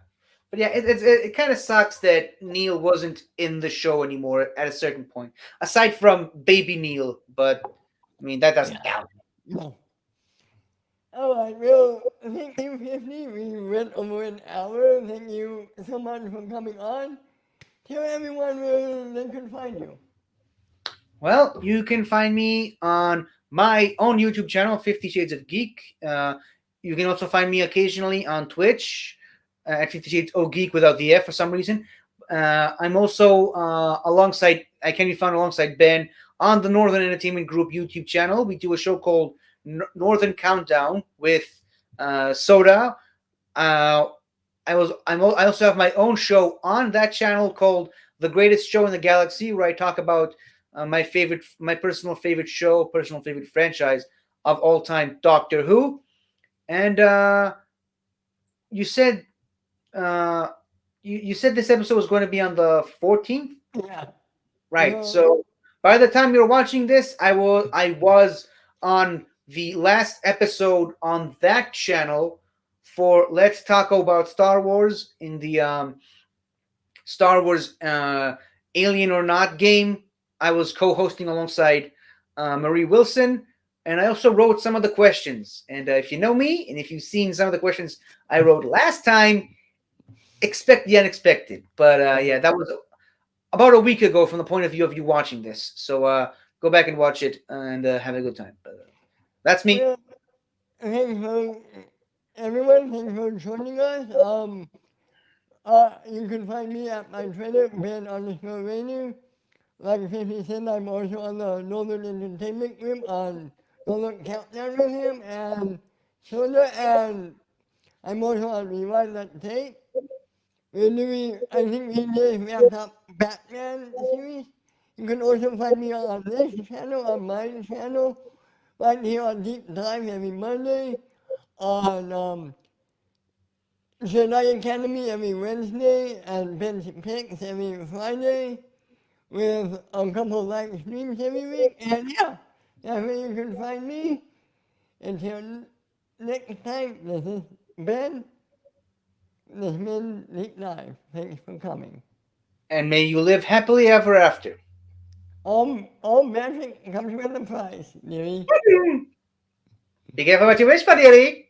But yeah, it kind of sucks that Neil wasn't in the show anymore at a certain point. Aside from Baby Neil, but I mean that doesn't Yeah. count. No. All right, well, thank you, 50. We went over an hour. Thank you so much for coming on. Tell everyone where they can find you. Well, you can find me on my own YouTube channel, 50 Shades of Geek. You can also find me occasionally on Twitch at 50 Shades of Geek without the F for some reason. I'm also I can be found alongside Ben on the Northern Entertainment Group YouTube channel. We do a show called Northern Countdown with Soda. Uh, I also have my own show on that channel called The Greatest Show in the Galaxy, where I talk about my personal favorite show, personal favorite franchise of all time, Doctor Who. And you said uh, you said this episode was going to be on the 14th, Yeah. right? Well, So by the time you're watching this, I was on the last episode on that channel for Let's Talk About Star Wars in the Star Wars Alien or Not game. I was co-hosting alongside Marie Wilson, and I also wrote some of the questions. And if you know me, and if you've seen some of the questions I wrote last time, expect the unexpected. But yeah, that was about a week ago from the point of view of you watching this. So go back and watch it and have a good time. But that's me. Well, thanks for everyone. Thanks for joining us. You can find me at my Twitter, Ben_Rainer. Like 50 said, I'm also on the Northern Entertainment Group on Northern Countdown with him and Soda, and I'm also on Rewind That Tape. We're doing, I think we just wrapped up Batman series. You can also find me on this channel, on my channel, right here on Deep Dive every Monday, on Jedi Academy every Wednesday, and Ben's Picks every Friday, with a couple of live streams every week. And yeah, that's where you can find me. Until next time, this is Ben. This has been Deep Dive. Thanks for coming. And may you live happily ever after. All magic comes with a price, dearie. Be careful what you wish for, dearie.